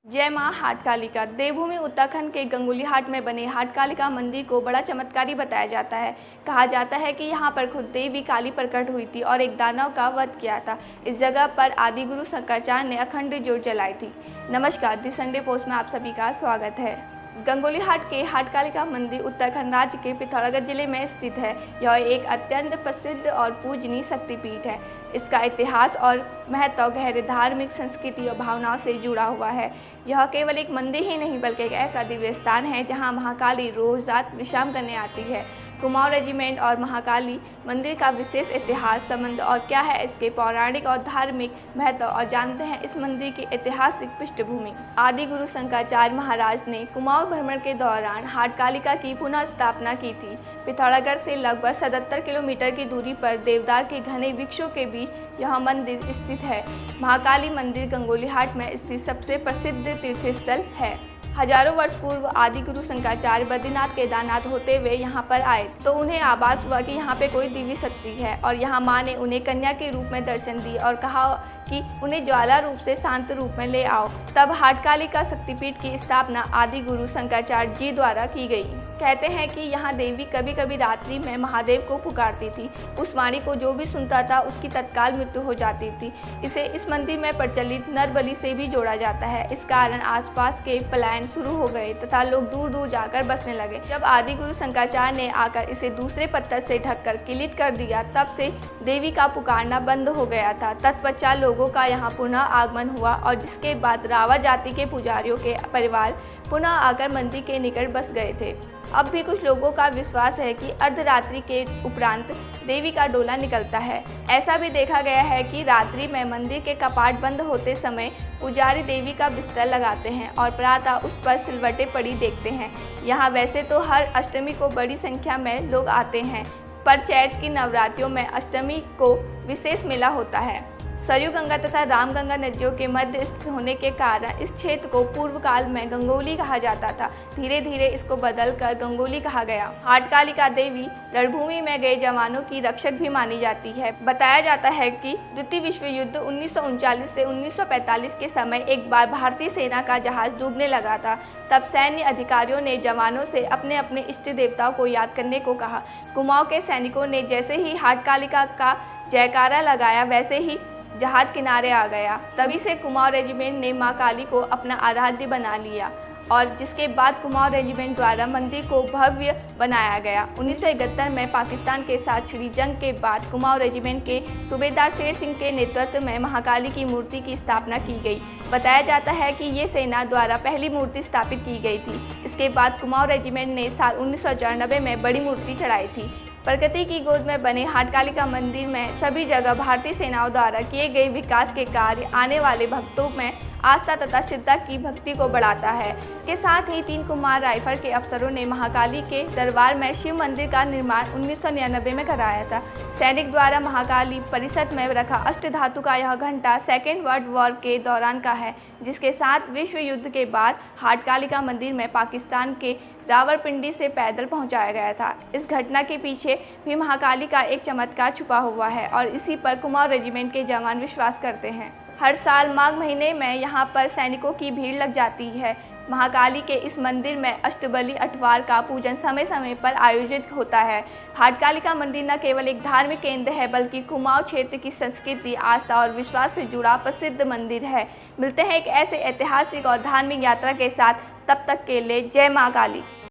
जय मां हाटकालिका। देवभूमि उत्तराखंड के गंगोलीहाट में बने हाटकालिका मंदिर को बड़ा चमत्कारी बताया जाता है। कहा जाता है कि यहां पर खुद देवी काली प्रकट हुई थी और एक दानव का वध किया था। इस जगह पर आदि गुरु शंकराचार्य ने अखंड ज्योत जलाई थी। नमस्कार, दी संडे पोस्ट में आप सभी का स्वागत है। गंगोलीहाट के हाटकालिका मंदिर उत्तराखंड राज्य के पिथौरागढ़ जिले में स्थित है। यह एक अत्यंत प्रसिद्ध और पूजनीय शक्तिपीठ है। इसका इतिहास और महत्व गहरे धार्मिक, संस्कृति और भावनाओं से जुड़ा हुआ है। यह केवल एक मंदिर ही नहीं बल्कि एक ऐसा दिव्य स्थान है जहां महाकाली रोज रात विश्राम करने आती है। कुमाऊं रेजिमेंट और महाकाली मंदिर का विशेष इतिहास, संबंध और क्या है इसके पौराणिक और धार्मिक महत्व, और जानते हैं इस मंदिर की ऐतिहासिक पृष्ठभूमि। आदि गुरु शंकराचार्य महाराज ने कुमाऊं भ्रमण के दौरान हाटकालिका की पुनः स्थापना की थी। पिथौरागढ़ से लगभग 77 किलोमीटर की दूरी पर देवदार के घने वृक्षों के बीच यह मंदिर स्थित है। महाकाली मंदिर गंगोलीहाट में स्थित सबसे प्रसिद्ध तीर्थस्थल है। हजारों वर्ष पूर्व आदि गुरु शंकराचार्य बद्रीनाथ केदारनाथ होते हुए यहाँ पर आए तो उन्हें आभास हुआ कि यहाँ पे कोई दिव्य शक्ति है, और यहाँ माँ ने उन्हें कन्या के रूप में दर्शन दिए और कहा कि उन्हें ज्वाला रूप से शांत रूप में ले आओ। तब हाटकालिका शक्तिपीठ की स्थापना आदि गुरु शंकराचार्य जी द्वारा की गई। कहते हैं कि यहाँ देवी कभी कभी रात्रि में महादेव को पुकारती थी। उस वाणी को जो भी सुनता था उसकी तत्काल मृत्यु हो जाती थी। इसे इस मंदिर में प्रचलित नर बलि से भी जोड़ा जाता है। इस कारण आसपास के पलायन शुरू हो गए तथा लोग दूर दूर जाकर बसने लगे। जब आदि गुरु शंकराचार्य ने आकर इसे दूसरे पत्थर से ढककर किलित कर दिया, तब से देवी का पुकारना बंद हो गया था। तत्पश्चात लोगों का यहाँ पुनः आगमन हुआ और जिसके बाद रावा जाति के पुजारियों के परिवार पुनः आकर मंदिर के निकट बस गए थे। अब भी कुछ लोगों का विश्वास है कि अर्धरात्रि के उपरांत देवी का डोला निकलता है। ऐसा भी देखा गया है कि रात्रि में मंदिर के कपाट बंद होते समय पुजारी देवी का बिस्तर लगाते हैं और प्रातः उस पर सिलवटें पड़ी देखते हैं। यहाँ वैसे तो हर अष्टमी को बड़ी संख्या में लोग आते हैं, पर चैत की नवरात्रियों में अष्टमी को विशेष मेला होता है। सरयू गंगा तथा रामगंगा नदियों के मध्य स्थित होने के कारण इस क्षेत्र को पूर्व काल में गंगोली कहा जाता था। धीरे धीरे इसको बदलकर गंगोली कहा गया। हाटकालिका देवी रणभूमि में गए जवानों की रक्षक भी मानी जाती है। बताया जाता है कि द्वितीय विश्व युद्ध 1939 से 1945 के समय एक बार भारतीय सेना का जहाज डूबने लगा था। तब सैन्य अधिकारियों ने जवानों से अपने अपने इष्ट देवताओं को याद करने को कहा। कुमाऊं के सैनिकों ने जैसे ही हाटकालिका का जयकारा लगाया वैसे ही जहाज किनारे आ गया। तभी से कुमाऊं रेजिमेंट ने मां काली को अपना आराध्य बना लिया और जिसके बाद कुमाऊं रेजिमेंट द्वारा मंदिर को भव्य बनाया गया। 1971 में पाकिस्तान के साथ छिड़ी जंग के बाद कुमाऊं रेजिमेंट के सूबेदार शेर सिंह के नेतृत्व में महाकाली की मूर्ति की स्थापना की गई। बताया जाता है कि ये सेना द्वारा पहली मूर्ति स्थापित की गई थी। इसके बाद कुमाऊं रेजिमेंट ने साल 1994 में बड़ी मूर्ति चढ़ाई थी। प्रकृति की गोद में बने हाटकालिका मंदिर में सभी जगह भारतीय सेनाओं द्वारा किए गए विकास के कार्य आने वाले भक्तों में आस्था तथा श्रद्धा की भक्ति को बढ़ाता है। इसके साथ ही 3 कुमार राइफल के अफसरों ने महाकाली के दरबार में शिव मंदिर का निर्माण 1999 में कराया था। सैनिक द्वारा महाकाली परिषद में रखा अष्टधातु का यह घंटा सेकेंड वर्ल्ड वॉर के दौरान का है, जिसके साथ विश्व युद्ध के बाद हाटकालिका मंदिर में पाकिस्तान के रावलपिंडी से पैदल पहुंचाया गया था। इस घटना के पीछे भी महाकाली का एक चमत्कार छुपा हुआ है और इसी पर कुमाऊं रेजिमेंट के जवान विश्वास करते हैं। हर साल माघ महीने में यहाँ पर सैनिकों की भीड़ लग जाती है। महाकाली के इस मंदिर में अष्टबली अठवार का पूजन समय समय पर आयोजित होता है। हाटकालिका मंदिर न केवल एक धार्मिक केंद्र है बल्कि कुमाऊं क्षेत्र की संस्कृति, आस्था और विश्वास से जुड़ा प्रसिद्ध मंदिर है। मिलते हैं एक ऐसे ऐतिहासिक और धार्मिक यात्रा के साथ, तब तक के लिए जय मां काली।